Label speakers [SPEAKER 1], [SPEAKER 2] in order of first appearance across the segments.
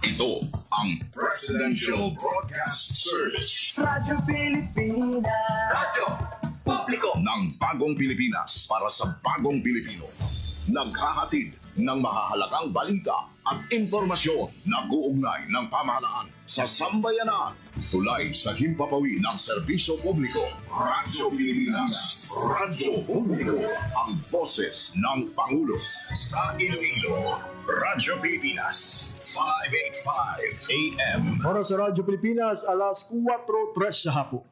[SPEAKER 1] Ito ang Presidential Broadcast Service.
[SPEAKER 2] Radyo Pilipinas.
[SPEAKER 1] Radyo Publiko ng Bagong Pilipinas para sa Bagong Pilipino. Naghahatid ng mahahalagang balita at impormasyon na guugnay ng pamahalaan sa sambayanan. Tulay sa himpapawid ng serbisyo publiko. Radyo Pilipinas. Radyo Publiko. Ang boses ng Pangulo. Sa Iloilo, Radyo Pilipinas. 585 AM.
[SPEAKER 3] Oras sa Radyo Pilipinas, alas 4:03 sa hapon.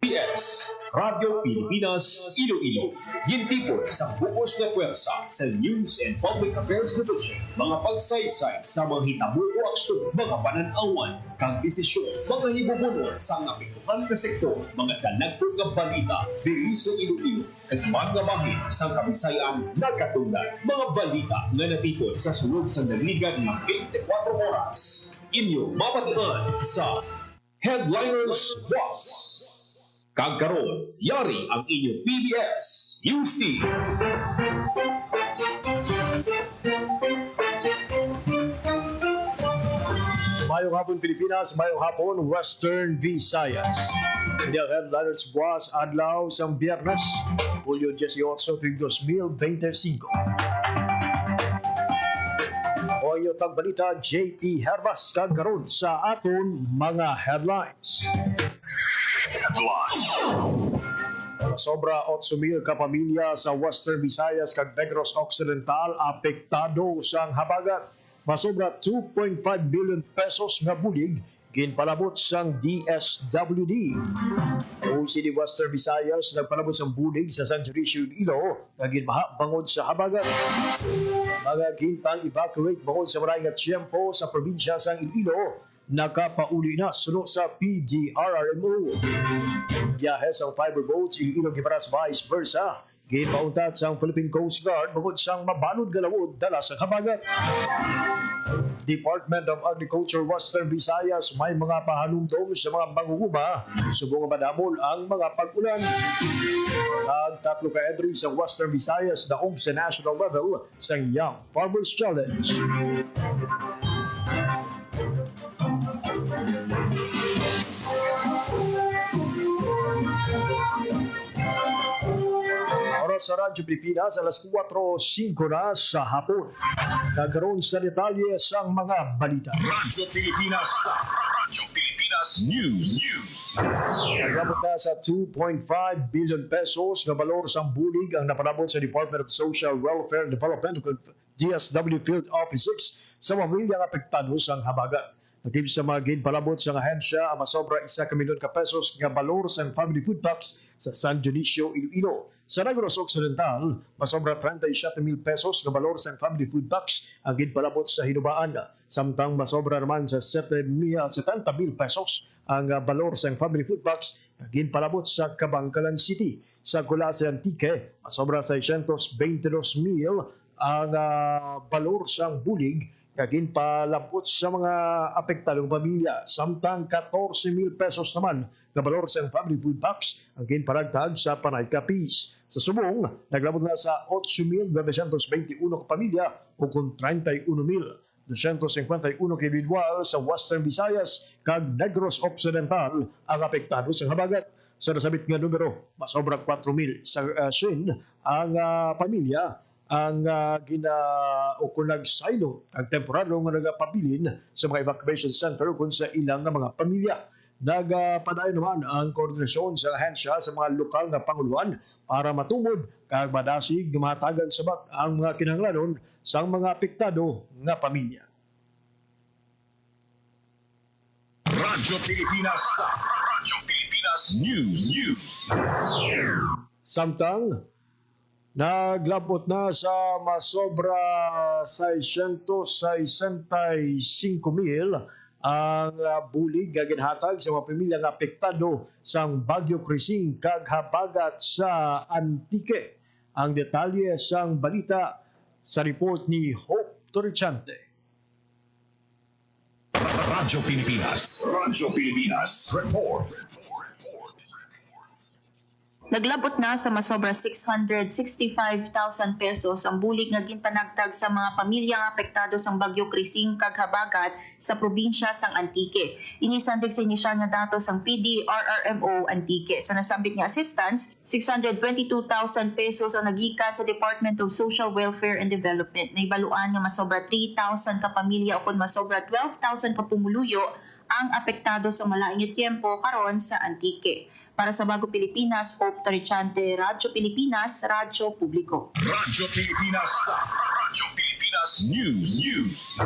[SPEAKER 4] PS, Radyo Pilipinas, Iloilo. Gintipon sa buos na pwersa sa News and Public Affairs Division. Mga pagsaysay sa mga hitabo o aksyon, mga pananawan, kag desisyon, mga hibubunon sa apektuhan na sektor, mga dalagpong nga balita, diri sa Iloilo, at mga bahin sa Kabisayan nagkatulad. Mga balita nga natipon sa sunod sa naligan ng 24 oras. Inyo mapatian sa Headliners Boss. Kagkaroon, yari ang inyong PBS UC.
[SPEAKER 3] Mayong hapon Pilipinas, mayong hapon Western Visayas. Hindi ang Headliners Buwas adlaw sa Biyernes, Hulyo 18, 2025. O inyo tagbalita, JP Herbas kagkaroon sa aton mga headlines. Sobra 8,000 ka pamilya sa Western Visayas kag Negros Occidental apektado sang habagat. Masobra 2.5 billion pesos nga bulig ginpalabot sang DSWD. OCD Western Visayas nagpalabot sang bulig sa San Dionisio Iloilo nga ginbaha bangod sa habagat. Mga ginpang-evacuate bangod sa maray nga tiyempo sa probinsya sang Iloilo nakapauli na sunod sa PDRRMO. Biyahe sa fiber boats Iloilo giparas vice versa. Ginpauntat sa Philippine Coast Guard bukod siyang mabalod galawod dala sa habagat. Department of Agriculture Western Visayas may mga pahanumdom sa mga mangunguba subong madamol ang mga pag-ulan. Ang 3 ka entry sa Western Visayas daog sa national level sa Young Farmers Challenge. Oras sa Radyo Pilipinas, alas 4:05 na sa hapon. Nagkaroon sa detalye sa mga balita.
[SPEAKER 1] Radyo Pilipinas. Radyo Pilipinas News.
[SPEAKER 3] Naglabot na sa 2.5 billion pesos na balor sa bulig ang napanabot sa Department of Social Welfare and Development o DSW Field Office 6 sa pamilyang apektado sa habagat. Natib sa mga ginpalabot sa ahensya ang masobra 1 milyon ka pesos nga balor sa family food packs sa San Dionisio, Iloilo. Sa Negros Occidental, masobra 37,000 pesos nga balor sa family food packs ang ginpalabot sa Hinubaan. Samtang masobra naman sa 70,000 pesos ang balor sa family food packs na ginpalabot sa Cabangcalan City. Sa Colase Antique, masobra 622,000 ang balor sa bulig kagin palabot sa mga apektadong pamilya. Samtang 14,000 pesos naman na balor sa family food packs ang ginparagtag sa Panay Capiz. Sa subong, naglabot na sa 8,921 pamilya o kung 31,251 individual sa Western Visayas kag Negros Occidental ang apektado sa habagat. Sa nasabit nga numero, masobra 4,000 sa ang pamilya ang nagsaylo ang temporaryo nga nagapabilin sa mga evacuation center kung sa ilang mga pamilya. Nagpadayon naman ang koordinasyon sa ahensya sa mga lokal na panguluan para matumod kag madasig mahatagan sabat ang mga kinahanglanon sa mga apektado nga pamilya.
[SPEAKER 1] Radyo Pilipinas. Radyo Pilipinas News.
[SPEAKER 3] Samtang naglabot na sa masobra 665,000 ang bulig nga ginhatag sa mga pamilyang apektado sa Bagyo Crising kag habagat sa Antique. Ang detalye sang balita sa report ni Hope Torrichante.
[SPEAKER 1] Radyo Pilipinas. Radyo Pilipinas. Report.
[SPEAKER 5] Naglabot na sa masobra 665,000 pesos ang bulig nga ginpanagtag sa mga pamilyang apektado sang Bagyo Krising kag habagat sa probinsya sang Antique. Inisandig sa inisyal nga datos ang PDRRMO Antique. Sa nasambit nga assistance, 622,000 pesos ang nagikan sa Department of Social Welfare and Development. Naibaluan nga masobra 3,000 ka pamilya o masobra 12,000 ka pumuluyo ang apektado sa malaing tiempo karon sa Antique. Para sa Bago Pilipinas, Hope Tarichante, Radyo Pilipinas, Radyo Publiko.
[SPEAKER 1] Radyo Pilipinas. Radyo Pilipinas News.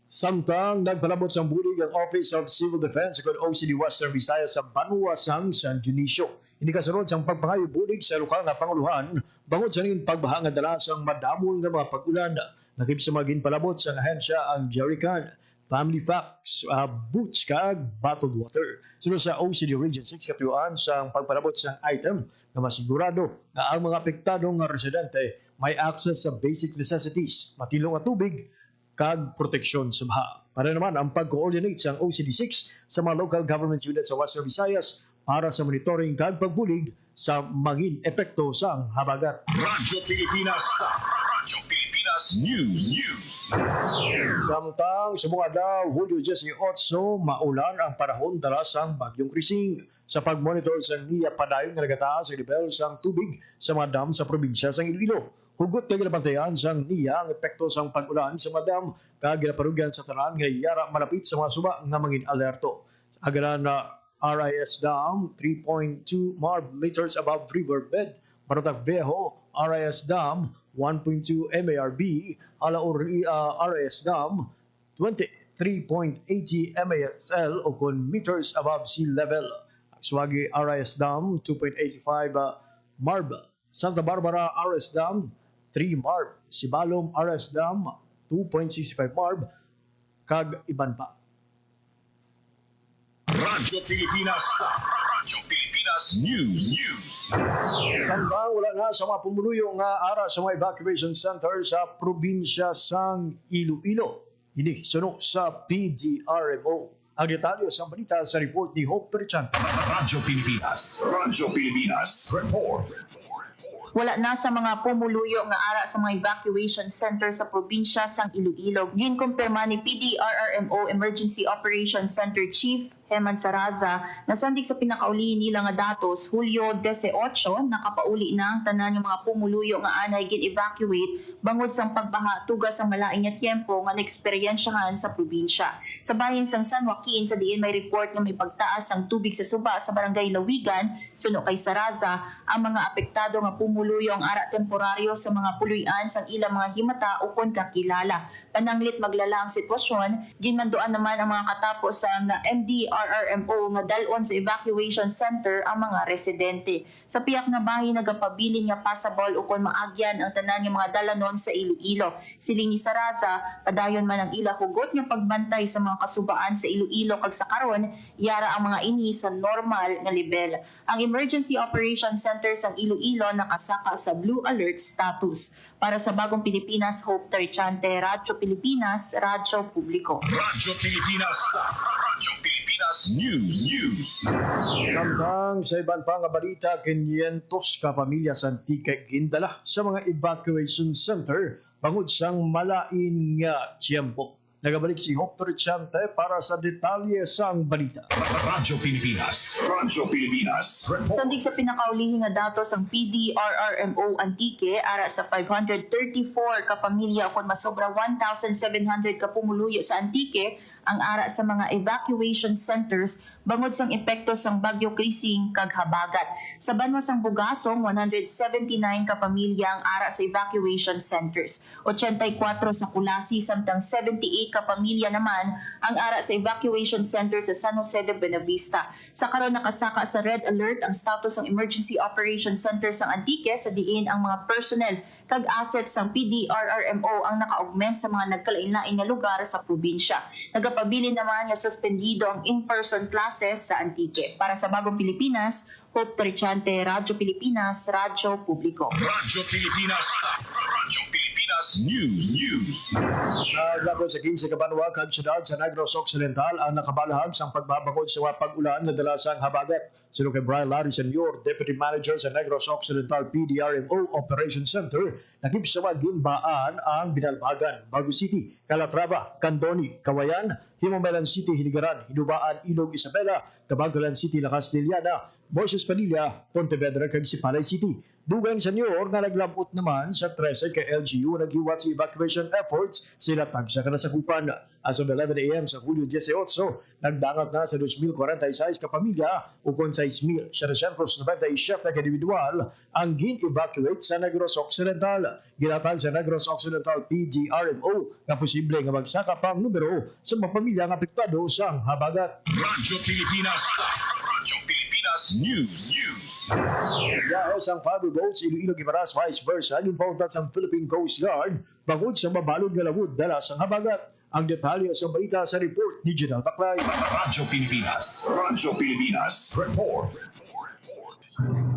[SPEAKER 3] Samtang nagpalabot sa bulig ang Office of Civil Defense kung OCD Western Visayas sa Banuasang San Dionisio. Hindi kasunod sa pagpangayo bulig sa lokal nga panguluhan, bangod sa naging pagbaha nga dalasang madamol nga mga pag-ulan. Nakip sa maging palabot sa ahensya ang Jerrycan, Family Facts, Boots kag Bottled Water. Sunod sa OCD Region 6 katuyuan sa pagpalabot sa item na masigurado na ang mga apektadong residente may access sa basic necessities, matilong at tubig, kag proteksyon sa baha. Para naman ang pag-coordinate sa OCD6 sa mga local government units sa Western Visayas para sa monitoring kag pagbulig sa mangin epekto sa habagat.
[SPEAKER 1] Radyo Pilipinas. Radyo Pilipinas News.
[SPEAKER 3] Samtang sa mga daw, Hulyo 18, maulan ang panahon dala sang Bagyong Krising. Sa pagmonitor sa niya padayon nga nagataas sa level sang tubig sa mga dam sa probinsya sang Iloilo. Hugot na ginabantayan sang niya ang epekto sang pag-ulan sa mga dam kag ginaparugan sa tanan nga yara malapit sa mga suba nga mangin alerto. Sa agaran na RIS Dam, 3.2 meters above river bed. Barotac Viejo, RIS Dam, 1.2 MARB. Alauri RIS Dam, 23.80 MASL o kun meters above sea level. Suwagi RIS Dam, 2.85 MARB. Santa Barbara RIS Dam, 3 MARB. Sibalom RIS Dam, 2.65 MARB. Kag iban pa.
[SPEAKER 1] Radyo Pilipinas. Radyo Pilipinas News.
[SPEAKER 3] Samtang wala na sa mga pumuluyo nga ara sa mga evacuation center sa probinsya sang Iloilo. Ini suno sa PDRMO. Ang detalye sa balita sa report ni Hope Tarichante.
[SPEAKER 1] Radyo Pilipinas. Radyo Pilipinas. Report.
[SPEAKER 5] Wala na sa mga pumuluyo nga ara sa mga evacuation center sa probinsya sang Iloilo. Ginkumpirma ni PDRRMO Emergency Operations Center Chief Heman Saraza na sandig sa pinakaulihin nila nga datos Hulyo 18 nakapauli na ang tanan ng mga pumuluyo nga anay gin-evacuate bangod sang pagbaha tugas ang malaing nga tiempo nga naeksperyensyahan sa probinsya. Sa bahin sang San Joaquin sa diin may report nga may pagtaas ang tubig sa suba sa barangay Lawigan. Suno kay Saraza, ang mga apektado nga pumuluyo ang ara temporaryo sa mga puluyan sang ilang mga himata ukon kakilala. Pananglit maglala ang sitwasyon, ginmanduan naman ang mga katapos sa MDRRMO nga dalon sa evacuation center ang mga residente. Sa piyak nga bahin nagapabilin nga passable ukon maagyan ang tanan nga mga dalanon sa Iloilo. Siling ni Saraza, padayon man ang ila hugot nga pagbantay sa mga kasubaan sa Iloilo kag sa karon, yara ang mga ini sa normal nga level. Ang Emergency Operations Center sa Iloilo nakasaka sa Blue Alert status. Para sa Bagong Pilipinas, Hope Tarichante, Radyo Pilipinas, Radyo Publiko.
[SPEAKER 1] Radyo Pilipinas. Radyo Pilipinas News.
[SPEAKER 3] Samtang sa iban pa nga balita, 500 ka pamilya sa Antique gindala sa mga evacuation center bangod sang malain nga tiyempo. Nagabalik si Hope Tarichante para sa detalye sang balita.
[SPEAKER 1] Radyo Pilipinas. Radyo Pilipinas. Report.
[SPEAKER 5] Sandig sa pinakaulihin nga datos ang PDRRMO Antique ara sa 534 ka pamilya o masobra 1,700 ka pumuluyo sa Antique ang ara sa mga evacuation centers bangod sang epekto sang Bagyo Krising kag habagat. Sa banwa sang Bugasong, 179 ka pamilya ang ara sa evacuation centers. 84 sa Kulasi samtang 78 ka pamilya naman ang ara sa evacuation center sa San Jose de Buenavista. Sa karon nakasaka sa red alert ang status ng Emergency Operations Center sa Antique sa diin ang mga personnel kag assets sang PDRRMO ang naka-augment sa mga nagkalain-lain nga lugar sa probinsya. Nagapabilin naman nga suspendido ang in-person classes sa Antique. Para sa Bagong Pilipinas, Hope Tarichante, Radyo Pilipinas, Radyo Publiko.
[SPEAKER 1] Radyo Pilipinas. Radyo Pilipinas Pilipinas News.
[SPEAKER 3] Naglabot sa 15 kabanwa kag syudad sa Negros Occidental ang nakabalahag sa pagbabakod sa mga pag-ulan na dalasang habagat. Sino kay Brian Larry Sr., Deputy Manager sa Negros Occidental PDRMO Operations Center, nakipsama ginbaan ang Binalbagan, Bago City, Calatrava, Candoni, Kawayan, Himamelan City, Hiligaran, Hinubaan, Ilog, Isabela, Cabanatulan City, La Castellana, Moises Padilla, Pontevedra, kag Sipalay City. Dugang senyor na naglabot naman sa 13 kay LGU naghiwat sa evacuation efforts sila tagsa ka na sa kupan. As of 11 a.m. sa Hulyo 18, nagdangat na sa 2,046 ka pamilya o kung 6,797 na individual ang gin-evacuate sa Negros Occidental. Ginatag sa Negros Occidental PDRMO na posible nga magsaka pa ang numero sa mga pamilya nga apektado sa habagat.
[SPEAKER 1] Radyo Pilipinas News.
[SPEAKER 3] Dahil sa fiber boats, Iloilo, Guimaras, vice versa, ginpautat sa Philippine Coast Guard bangod sa mabalod nga lawod dala sa habagat. Ang detalye sa balita sa report ni General Baclay.
[SPEAKER 1] Radyo Pilipinas Report.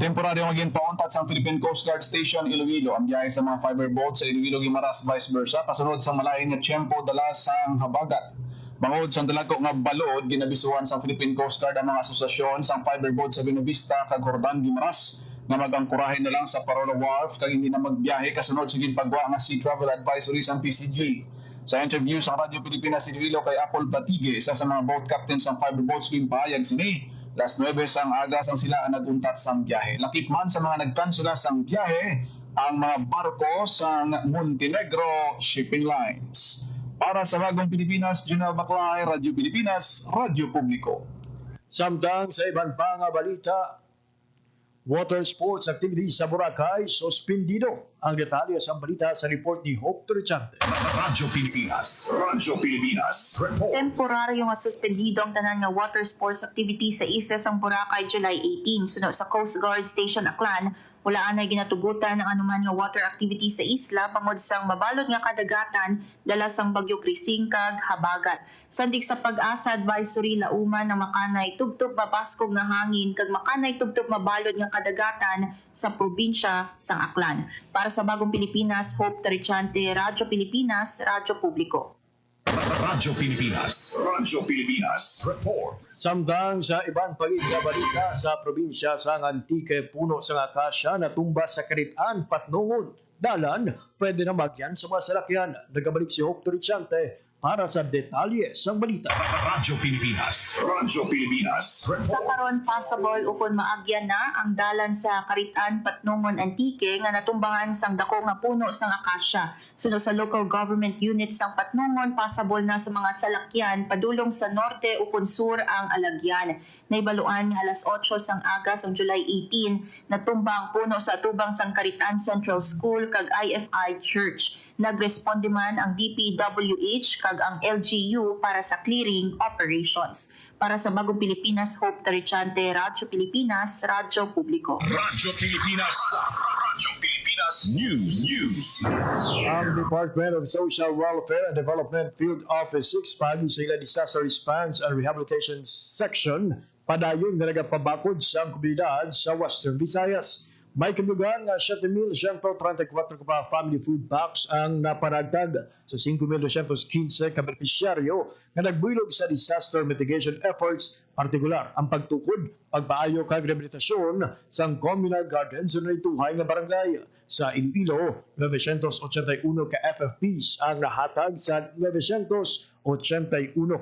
[SPEAKER 6] Temporaryong maging pauntat sa Philippine Coast Guard Station Iloilo ang biyahe sa mga fiber boats sa Iloilo, Guimaras, vice versa kasunod sa malain nga tiyempo dala sa habagat. Bangod sa dalago nga balod, ginabisuhan sa Philippine Coast Guard ang mga asosasyon sa fiber boat sa Buenavista, kag Jordan, Guimaras na magangkurahin na lang sa Parola Wharf kag hindi na magbiyahe kasunod sa ginpagwa nga Sea Travel Advisory sa PCG. Sa interview sa Radyo Pilipinas Iloilo kay Apple Batige, isa sa mga boat captains ng fiber boats ginpahayag sini, Las 9 sang agas ang sila ang naguntat sang biyahe. Lakip man sa mga nagkansela sang biyahe ang mga barko sa Montenegro Shipping Lines. Para sa Bagong Pilipinas, General Baclay, Radyo Pilipinas, Radyo Publiko.
[SPEAKER 3] Samtang sa ibang pa nga balita, water sports activities sa Boracay, suspendido. Ang detalye sa balita sa report ni Hope Trichante.
[SPEAKER 1] Radyo Pilipinas Report.
[SPEAKER 5] Temporaryo nga suspendido ang tanan nga water sports activity sa isla sang Boracay July 18. Suno sa Coast Guard Station Aklan, wala anay ginatugutan ng anuman nga water activity sa isla bangod sang mabalod nga kadagatan dala sang Bagyo Krising kag habagat. Sandig sa Pag-asa Advisory lauman ng makanay tubtub mabaskog nga hangin kag makanay tubtub mabalod nga kadagatan sa probinsya sang Aklan. Para sa Bagong Pilipinas, Hope Trichante, Radyo Pilipinas, Radyo Publiko.
[SPEAKER 1] Radyo Pilipinas Report.
[SPEAKER 3] Samtang sa ibang pagiging balita sa probinsya sa Antique, puno sa akasya na tumba sa Karitaan, Patnungon. Dalan, pwede na magyan sa mga salakyan. Nagabalik si Hope Trichante para sa detalye sa balita.
[SPEAKER 1] Radyo Pilipinas
[SPEAKER 5] Sa karon possible ukon maagyan na ang dalan sa Karitaan, Patnungon, Antique nga natumbangan sang dako nga puno sang akasya. Suno sa local government units sang Patnungon, possible na sa mga salakyan padulong sa norte ukon sur ang alagyan. Naibaluan nga alas 8 sang agas ang July 18 natumbang puno sa atubang sang Karitaan Central School kag IFI Church. Nagresponde man ang DPWH kag ang LGU para sa clearing operations. Para sa Bagong Pilipinas, Hope Trichante, Radyo Pilipinas, Radyo Publiko.
[SPEAKER 1] Radyo Pilipinas News.
[SPEAKER 3] Ang Department of Social Welfare and Development Field Office 6 pagi sa ilang disaster response and rehabilitation section padayon nga nagapabakod sa komunidad sa Western Visayas. May kabugan nga 7,134 ka family food packs ang naparagtag sa 5,215 ka benepisyaryo nga nagbulog sa disaster mitigation efforts, partikular ang pagtukod, pagpaayo kag rehabilitasyon sa communal gardens sa natuhay nga barangay. Sa Iloilo, 981 ka FFPs ang nahatag sa 981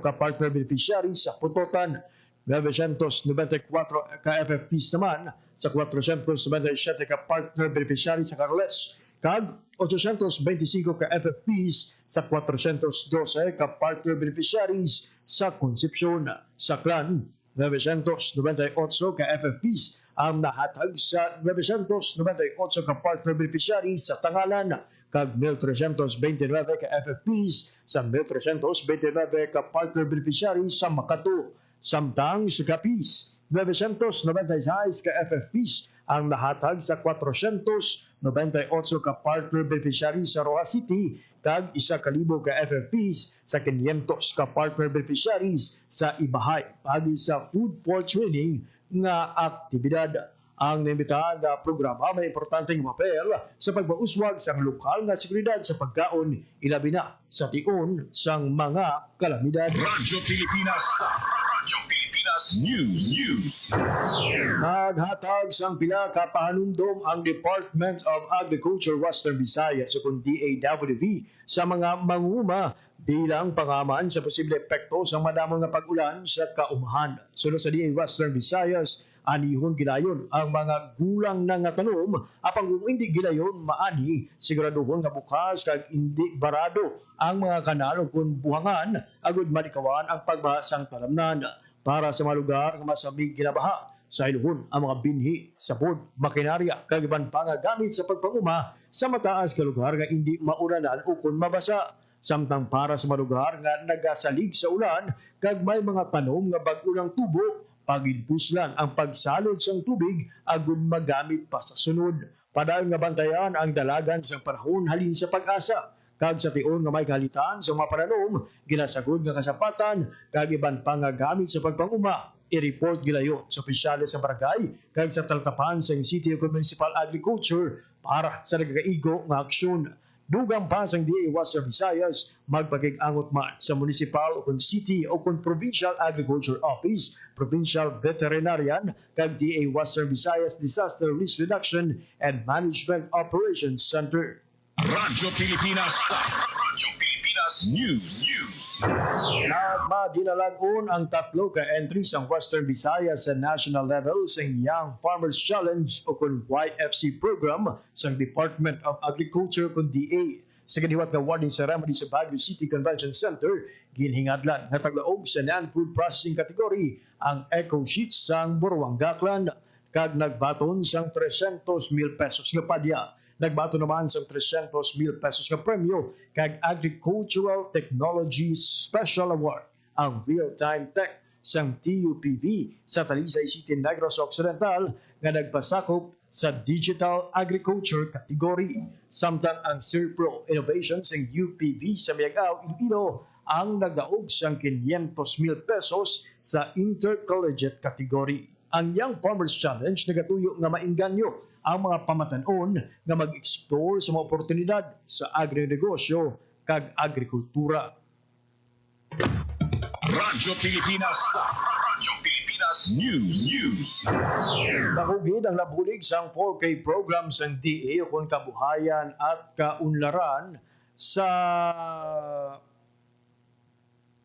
[SPEAKER 3] ka partner beneficiaries sa Putotan. 994 ka FFPs naman sa 497 ka partner beneficiaries sa Carles, kag 825 ka FFPs sa 412 ka partner beneficiaries sa Concepcion. Sa Clan, 998 ka FFPs ang nahatag sa 998 ka partner beneficiaries sa Tangalan, kag 1,329 ka FFPs sa 1,329 ka partner beneficiaries sa Makato. Samtang sa Capiz, 996 ka FFPs ang nahatag sa 498 ka partner beneficiaries sa Roa City, kag 1,000 ka FFPs sa 500 ka partner beneficiaries sa Ibahay pagi sa food for training nga aktibidad. Ang naimbitahan na programa may importanteng papel sa pagbauswag sa lokal nga seguridad sa pagkaon ilabi na sa tion sang mga kalamidad.
[SPEAKER 1] Radyo Pilipinas. Radyo Pilipinas News.
[SPEAKER 3] Naghatag sang pila ka pahanumdom ang Department of Agriculture Western Visayas o kung DAWV sa mga manguma bilang pangaman sa posible epekto sa madamong nga pag-ulan sa kaumahan. Sunod sa DA Western Visayas, anihon gilayon ang mga gulang na nga tanom apang kung hindi gilayon maani siguraduhon nga bukas kag hindi barado ang mga kanal kung buhangan agud malikawan ang pagbaha sang talamnan para sa mga lugar nga masamig ginabaha sa iluhon ang mga binhi, sapod, makinarya kag iban pa nga gamit sa pagpanguma sa mataas nga lugar nga hindi maulanan o kung mabasa. Samtang para sa mga lugar nga nagasalig sa ulan kag may mga tanom nga bag-o ng tubo pagidpuslan ang pagsalod sang tubig agon magamit pa sa sunod. Padayon nga bantayan ang dalagan sa panahon halin sa pag-asa. Kag sa tion nga may kalitan sa mga pananom, ginasagod nga kasapatan, kag iban pa nga gamit sa pagpanguma. I-report gilayon sa opisyales sa barangay kag sa talatapan sa City of Municipal Agriculture para sa nagkaigo nga aksyon. Dugang pa sang DA Western Visayas magpakig-angot man sa municipal o kung city o kung provincial agriculture office, provincial veterinarian kag DA Western Visayas Disaster Risk Reduction and Management Operations Center.
[SPEAKER 1] Radyo Pilipinas. Radyo Pilipinas News.
[SPEAKER 3] Madinalagon ang tatlo ka entries ang Western Visayas sa national level sa Young Farmers Challenge o kung YFC program sa Department of Agriculture kung DA. Sa kaniwat na warning ceremony sa Baguio City Convention Center, ginhingadlan na taglaog sa non-food processing category ang eco sheets sang Buruanga Clan kag nagbaton sang 300,000 pesos nga padya. Nagbato naman sa 300,000 pesos nga premyo kag Agricultural Technology Special Award ang Real-Time Tech sang TUPV sa Talisay City, Negros Occidental nga nagpasakop sa Digital Agriculture category. Samtang ang Sirpro Innovation sang UPV sa Miagao, Iloilo ang nagdaog sang 500,000 pesos sa Intercollegiate category. Ang Young Farmers Challenge nagatuyo nga mainganyo ang mga pamatanon nga mag-explore sa mga oportunidad sa agrinegosyo kag agrikultura.
[SPEAKER 1] Radyo Pilipinas. Radyo Pilipinas News.
[SPEAKER 3] Nakugid ang nabulig sa 4K program sa DA o kung kabuhayan at kaunlaran sa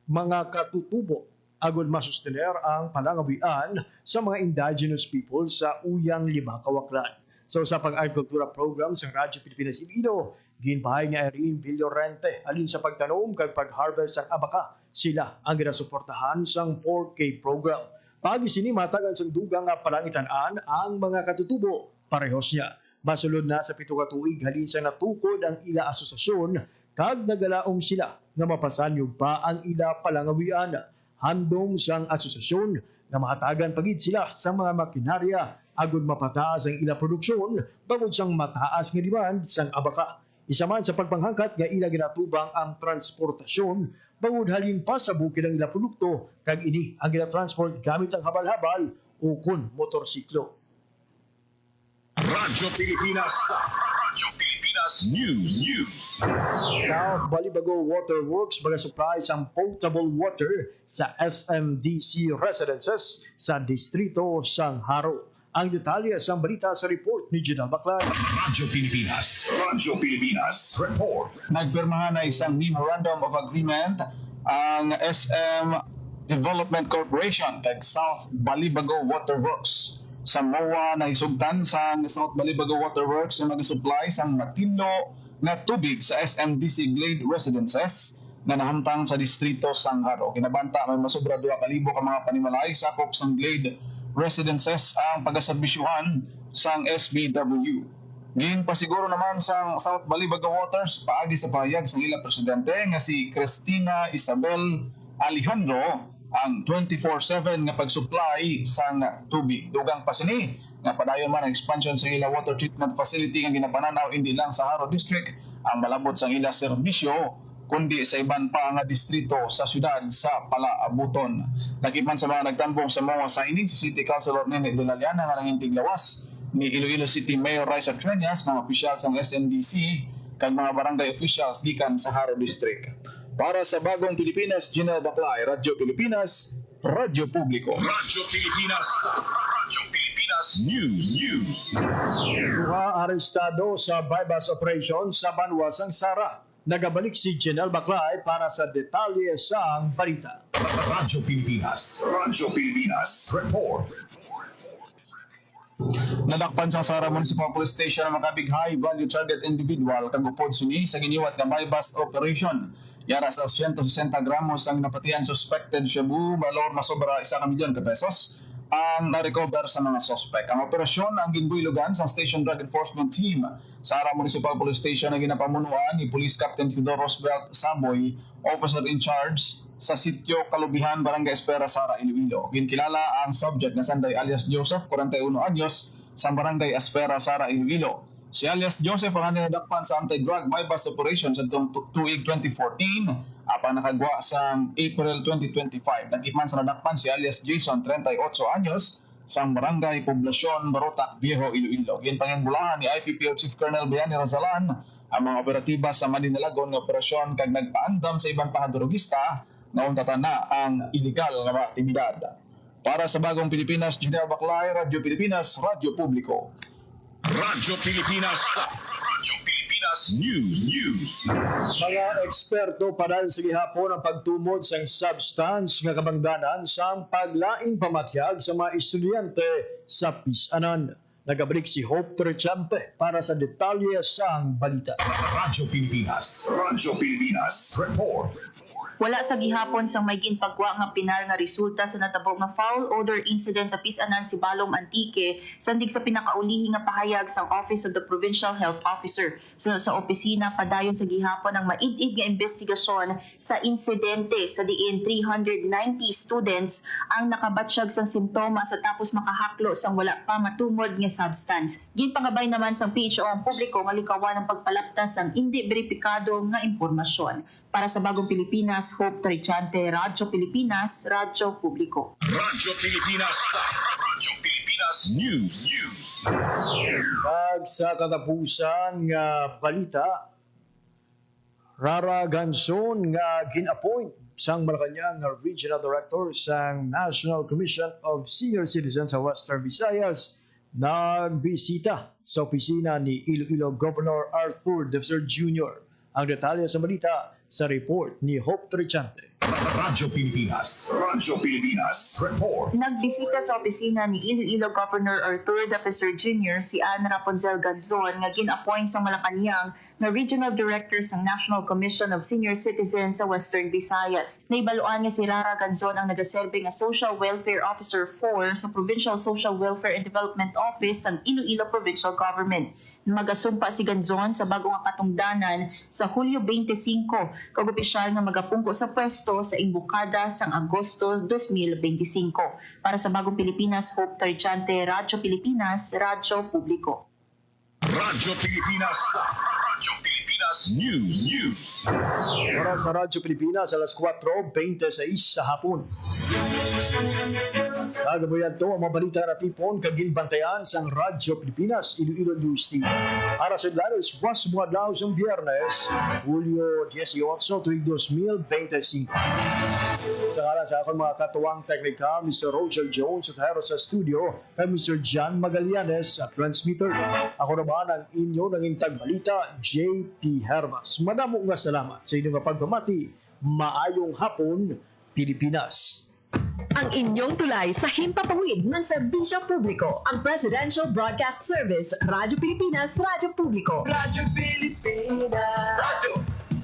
[SPEAKER 3] mga katutubo agud masustener ang panangawian sa mga indigenous people sa Uyang Lima, Kawaklan. So sa pag-agrikultura program sa Radyo Pilipinas Iloilo, ginbahay ni Irene Villorente alin sa pagtanom kag pag-harvest ng abaka. Sila ang ginasuportahan sang 4K program. Pagi sini matagan sang dugang nga palangitan-an ang mga katutubo parehos niya. Masulod na sa 7 ka tuig halin sa natukod ang ila asosasyon kag nagalaom sila nga mapasanyog pa ang ila palangawian. Handom sang asosasyon nga mahatagan pagid sila sa mga makinarya agud mapataas ang ila produksyon bangod sang mataas nga demand sang abaka. Isa man sa pagpanghangkat nga ila ginatubang ang transportasyon bangod halin pa sa bukid ang ila produkto kag ini ang ginatransport gamit ang habal-habal o kun motorsiklo.
[SPEAKER 1] Radyo Pilipinas. Radyo Pilipinas News.
[SPEAKER 3] South Balibago Water Works mag-supply sang potable water sa SMDC residences sa distrito sang Haro. Ang detalye sa balita sa report ni General Baclan.
[SPEAKER 1] Radyo Pilipinas. Radyo Pilipinas. Report.
[SPEAKER 6] Nagpirmahan na isang Memorandum of Agreement ang SM Development Corporation kag South Balibago Water Works. Sa MOA na isugdan sa South Balibago Water Works na mag-supply sang matino nga tubig sa SMDC Glade Residences na nahamtang sa distrito sang Haro. Kinabanta may masobra 2,000 ka mga panimalay sakop sang Glade Residences ang pagaserbisyuhan sang SBW. Gin pasiguro naman sang South Balibago Waters paagi sa pahayag sang ila presidente nga si Cristina Isabel Alejandro ang 24/7 nga pag-supply sang tubig. Dugang pa sini nga padayon man ang expansion sa ila water treatment facility nga ginapananaw hindi lang sa Haro District ang malabot sang ila serbisyo kundi sa iban pa nga distrito sa syudad sa Palaabuton. Nakipan sa mga nagtambong sa mga signing si City Councilor Nene de la Llana nga nangintig lawas ni Iloilo City Mayor Raisa Treñas, mga opisyal ng SNDC kag mga barangay officials gikan sa Haro District. Para sa Bagong Pilipinas, General Baclay, Radyo Pilipinas, Radyo Publiko.
[SPEAKER 1] Radyo Pilipinas. Radyo Pilipinas News.
[SPEAKER 3] Duha arestado sa bypass operation sa Banwasang Sara. Nagabalik si General Baclay para sa detalye sa balita.
[SPEAKER 1] Radyo Pilipinas. Radyo Pilipinas. Report.
[SPEAKER 6] Nadakpan sa Sara Municipal Police Station ang mga big high value target individual kag upod sini sa giniwat nga bypass operation. Yara sa 160 gramos ang napatian suspected shabu valor masobra 1 milyon ka pesos ang na-recover sa mga suspect. Ang operasyon ang ginbuilugan sa Station Drug Enforcement Team sa Sara Municipal Police Station na ginapamunuan ni Police Captain Theodore Roosevelt Saboy, officer in charge sa sitio Kalubihan, Barangay Espera, Sara, Iloilo. Ginkilala ang subject na Sanday alias Joseph, 41 anyos, sa Barangay Espera, Sara, Iloilo. Si alias Joseph ang nadakpan sa anti-drug bypass operation sa tuig 2014 apan nakagwa sa April 2025. Nagitman sa nadakpan si alias Jason, 38 anyos, sa Barangay Poblasyon, Barotac, Viejo, Iloilo. Ginpanginbulahan ni IPPO Chief Colonel Biani Razalan ang mga operatiba sa Manila-Lagon nga operasyon kag nagpaandam sa ibang pangadurugista na untatan na ang illegal nga mga aktibidad. Para sa Bagong Pilipinas, General Baclay, Radyo Pilipinas, Radyo Publiko.
[SPEAKER 1] Radyo Pilipinas. Radyo Pilipinas News.
[SPEAKER 3] Mga eksperto padal sa gihapon ang pagtumod sa substance nga kabangdanan sa paglaing pamatyag sa mga estudyante sa Pisanan. Nagabalik si Hope Trechante para sa detalye sa balita.
[SPEAKER 1] Radyo Pilipinas. Radyo Pilipinas. Report.
[SPEAKER 5] Wala sa gihapon sang may ginpagwa nga pinal nga resulta sa natabo nga foul odor incident sa Pisanan si Balom Antique sandig sa pinakaulihi nga pahayag sang Office of the Provincial Health Officer. So, sa opisina padayon sa gihapon ang maid-id nga investigasyon sa insidente sa diin 390 students ang nakabatsyag sang simptomas sa tapos makahaklo sang wala pa matumod nga substance. Ginpangabay naman sang PHO ang publiko nga likawan ang pagpalaptas sang hindi beripikado nga impormasyon. Para sa Bagong Pilipinas, Hope Trechante, Radyo Pilipinas, Radyo Publiko.
[SPEAKER 1] Radyo Pilipinas. Radyo Pilipinas News.
[SPEAKER 3] Pag sa katapusan nga balita, Rara Ganson nga gin-appoint sang Malacanang nga Regional Director sang National Commission of Senior Citizens sa Western Visayas nagbisita sa opisina ni Iloilo Governor Arthur Defensor Jr. Ang detalye sa balita sa report ni Hope Trechante.
[SPEAKER 1] Radyo Pilipinas. Radyo Pilipinas. Report.
[SPEAKER 5] Nagbisita sa opisina ni Iloilo Governor Arthur Defensor Jr. si Ann Rapunzel Ganzon nga gin-appoint sa Malacanang na Regional Director sa National Commission of Senior Citizens sa Western Visayas. Naibaluan nga si Rara Ganzon ang nagaserbe nga Social Welfare Officer 4 sa Provincial Social Welfare and Development Office ng Iloilo Provincial Government. Magasumpa si Ganzon sa bagong katungdanan sa Hulyo 25 kag opisyal nga magapungko sa pwesto sa imbukada sang Agosto 2025. Para sa Bagong Pilipinas, Hope Trechante, Radyo Pilipinas, Radyo Publiko.
[SPEAKER 1] Radyo Pilipinas. Radyo Pilipinas News.
[SPEAKER 3] Para sa Radyo Pilipinas, alas 4:26 sa hapon. Kagabuyan to ang mga balita na tipon kaginbantayan sang Radyo Pilipinas, Iloilo News Team. Para sa dalos, buwas mga daw sa Biyernes, Hulyo 18, tuwing 2025. Sa kala sa akong mga katuwang teknikal, Mr. Roger Jones at Hero sa studio, kay Mr. John Magallanes sa transmitter. Ako naman ang inyo ng intag balita, JP Hermas. Madamo nga salamat sa inyong pagpamati. Maayong hapon, Pilipinas.
[SPEAKER 7] Ang inyong tulay sa himpapawid ng serbisyo publiko, ang Presidential Broadcast Service, Radyo Pilipinas, Radyo Publiko.
[SPEAKER 2] Radyo Pilipinas.
[SPEAKER 1] Radyo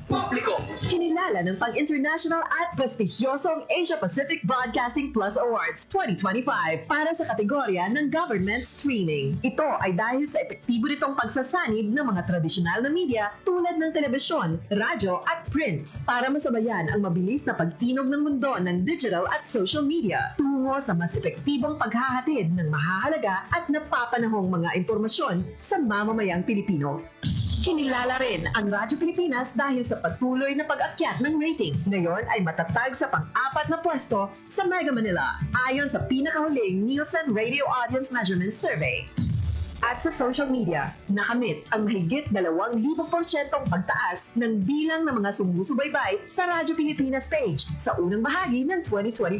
[SPEAKER 1] Publiko.
[SPEAKER 7] Kinilala ng pang-international at prestigyosong Asia Pacific Broadcasting Plus Awards 2025 para sa kategorya ng Government Streaming. Ito ay dahil sa epektibo nitong pagsasanib ng mga tradisyonal na media tulad ng telebisyon, radyo at print para masabayan ang mabilis na pag-inog ng mundo ng digital at social media tungo sa mas epektibong paghahatid ng mahahalaga at napapanahong mga impormasyon sa mamamayang Pilipino. Kinilala rin ang Radyo Pilipinas dahil sa patuloy na pag-akyat ng rating. Ngayon ay matatag sa pang-4 na pwesto sa Mega Manila ayon sa pinakahuling Nielsen Radio Audience Measurement Survey. At sa social media, nakamit ang mahigit 2,000% pagtaas ng bilang ng mga sumusubaybay sa Radyo Pilipinas page sa unang bahagi ng 2025.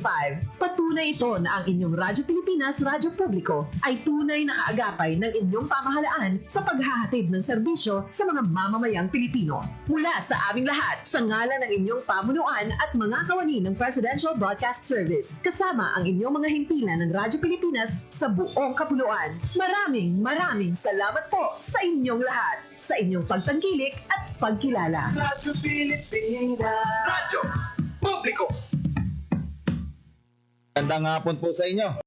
[SPEAKER 7] Patunay ito na ang inyong Radyo Pilipinas Radyo Publiko ay tunay na kaagapay ng inyong pamahalaan sa paghahatid ng serbisyo sa mga mamamayang Pilipino. Mula sa aming lahat, sa ngalan ng inyong pamunuan at mga kawani ng Presidential Broadcast Service, kasama ang inyong mga himpilan ng Radyo Pilipinas sa buong kapuluan. Maraming salamat po sa inyong lahat, sa inyong pagtangkilik at pagkilala.
[SPEAKER 2] Radyo Pilipinas.
[SPEAKER 1] Radyo Publiko.
[SPEAKER 8] Magandang hapon po sa inyo.